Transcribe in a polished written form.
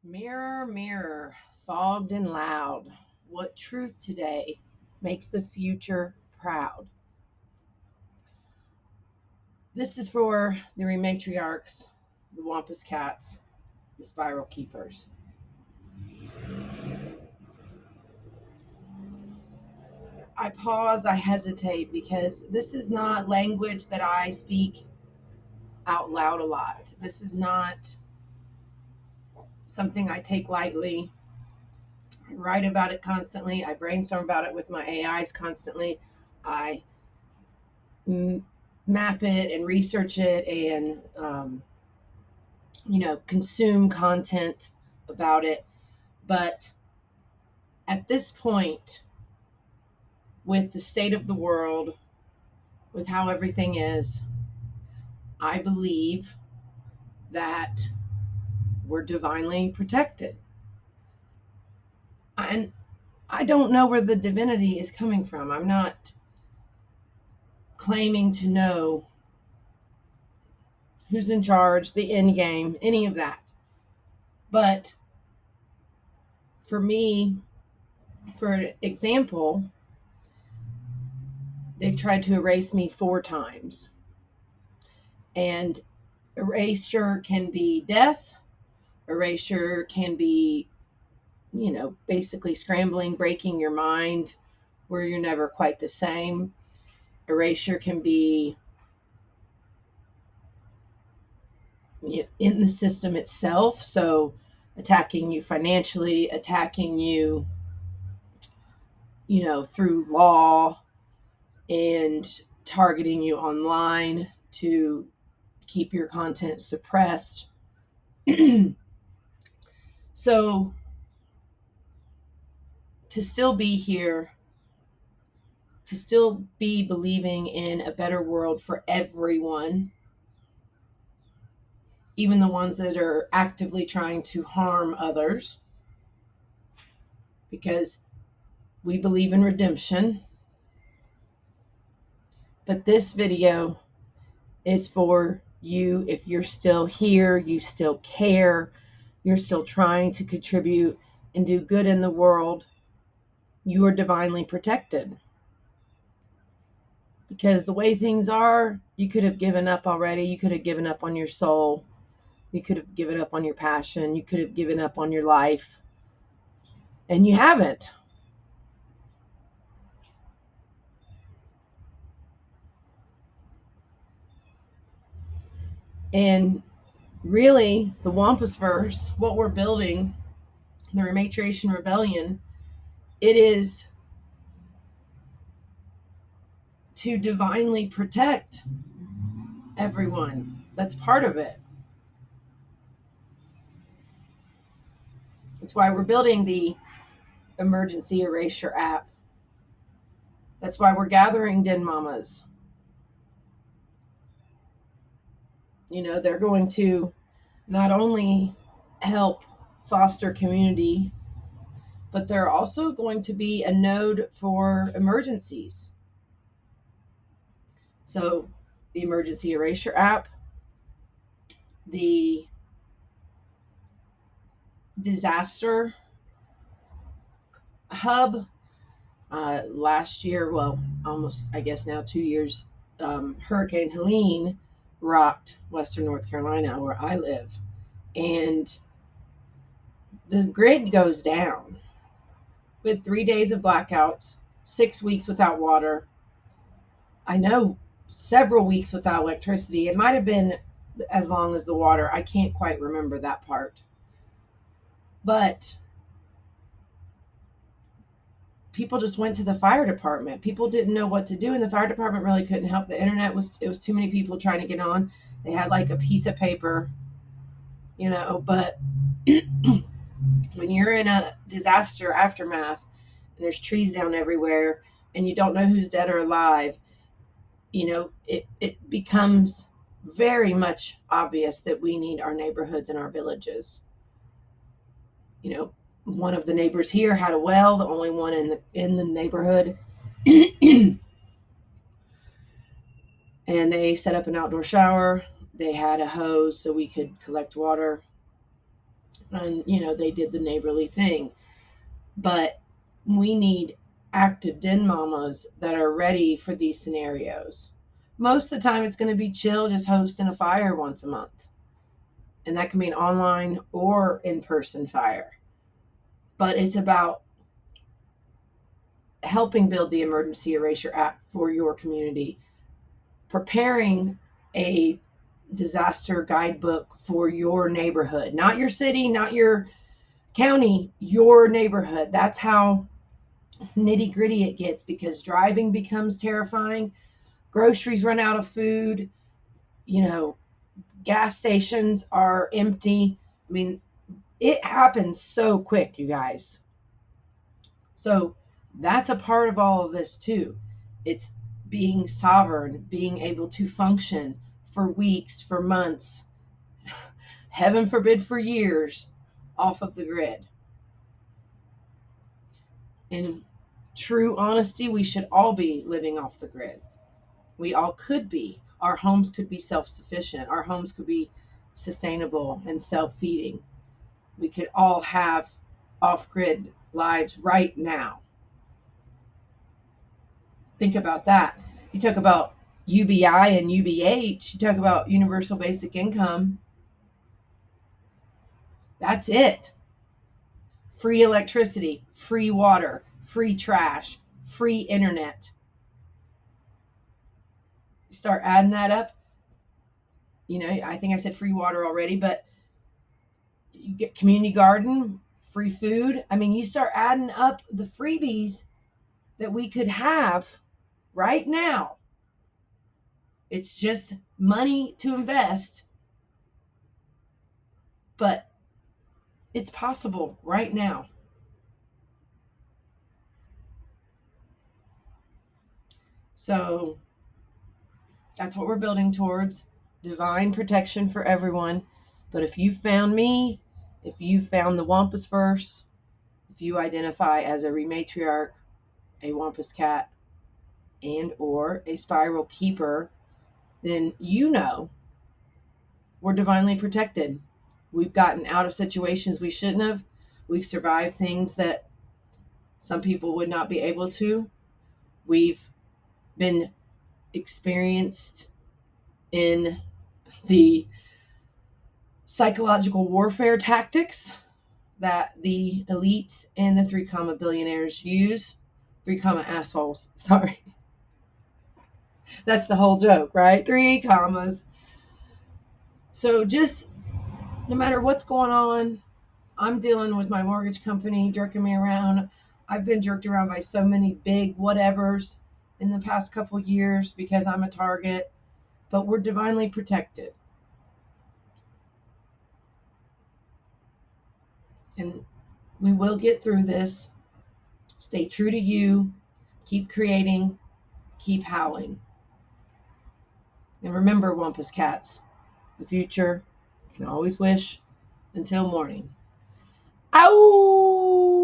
Mirror, mirror, fogged and loud, what truth today makes the future proud? This is for the Rematriarchs, the Wampus Cats, the SpiralKeepers. I pause, I hesitate because this is not language that I speak out loud a lot. This is not something I take lightly. I write about it constantly. I brainstorm about it with my AIs constantly. I map it and research it and consume content about it. But at this point, with the state of the world, with how everything is, I believe that we're divinely protected. And I don't know where the divinity is coming from. I'm not claiming to know who's in charge, the end game, any of that. But for me, for example, they've tried to erase me 4 times. And erasure can be death. Erasure can be, basically scrambling, breaking your mind where you're never quite the same. Erasure can be in the system itself. So attacking you financially, attacking you, through law and targeting you online to keep your content suppressed. So to still be here, to still be believing in a better world for everyone, even the ones that are actively trying to harm others, because we believe in redemption. But this video is for you. If you're still here, you still care, you're still trying to contribute and do good in the world, you are divinely protected. Because the way things are, you could have given up already. You could have given up on your soul. You could have given up on your passion. You could have given up on your life. And you haven't. And really, the Wampus verse, what we're building, the Rematriation Rebellion, it is to divinely protect everyone. That's part of it. That's why we're building the emergency erasure app. That's why we're gathering Den Mamas. They're going to not only help foster community, but they're also going to be a node for emergencies. So the emergency erasure app, the disaster hub, last year, well, almost, I guess now 2 years, Hurricane Helene rocked Western North Carolina, where I live. And the grid goes down. We had 3 days of blackouts, 6 weeks without water. I know several weeks without electricity. It might have been as long as the water. I can't quite remember that part. But people just went to the fire department. People didn't know what to do, and the fire department really couldn't help. The internet it was too many people trying to get on. They had like a piece of paper, but when you're in a disaster aftermath and there's trees down everywhere and you don't know who's dead or alive, it becomes very much obvious that we need our neighborhoods and our villages. One of the neighbors here had a well, the only one in the neighborhood. And they set up an outdoor shower. They had a hose so we could collect water. And, they did the neighborly thing. But we need active den mamas that are ready for these scenarios. Most of the time, it's going to be chill, just hosting a fire once a month. And that can be an online or in person fire. But it's about helping build the emergency erasure app for your community, preparing a disaster guidebook for your neighborhood, not your city, not your county, your neighborhood. That's how nitty gritty it gets, because driving becomes terrifying. Groceries run out of food. Gas stations are empty. I mean, it happens so quick, you guys. So that's a part of all of this too. It's being sovereign, being able to function for weeks, for months, heaven forbid for years, off of the grid. In true honesty, we should all be living off the grid. We all could be. Our homes could be self-sufficient. Our homes could be sustainable and self-feeding. We could all have off-grid lives right now. Think about that. You talk about UBI and UBH, you talk about universal basic income. That's it. Free electricity, free water, free trash, free internet. You start adding that up. I think I said free water already, but you get community garden, free food. I mean, you start adding up the freebies that we could have right now. It's just money to invest, but it's possible right now. So that's what we're building towards, divine protection for everyone. But if you found me, if you found the Wampus verse, if you identify as a Rematriarch, a Wampus Cat, and or a SpiralKeeper, then we're divinely protected. We've gotten out of situations we shouldn't have. We've survived things that some people would not be able to. We've been experienced in the psychological warfare tactics that the elites and the 3 billionaires use. 3 assholes. Sorry. That's the whole joke, right? 3 commas. So just no matter what's going on, I'm dealing with my mortgage company jerking me around. I've been jerked around by so many big whatevers in the past couple years because I'm a target, but we're divinely protected. And we will get through this. Stay true to you. Keep creating. Keep howling. And remember, Wampus Cats, the future can always wish until morning. Ow!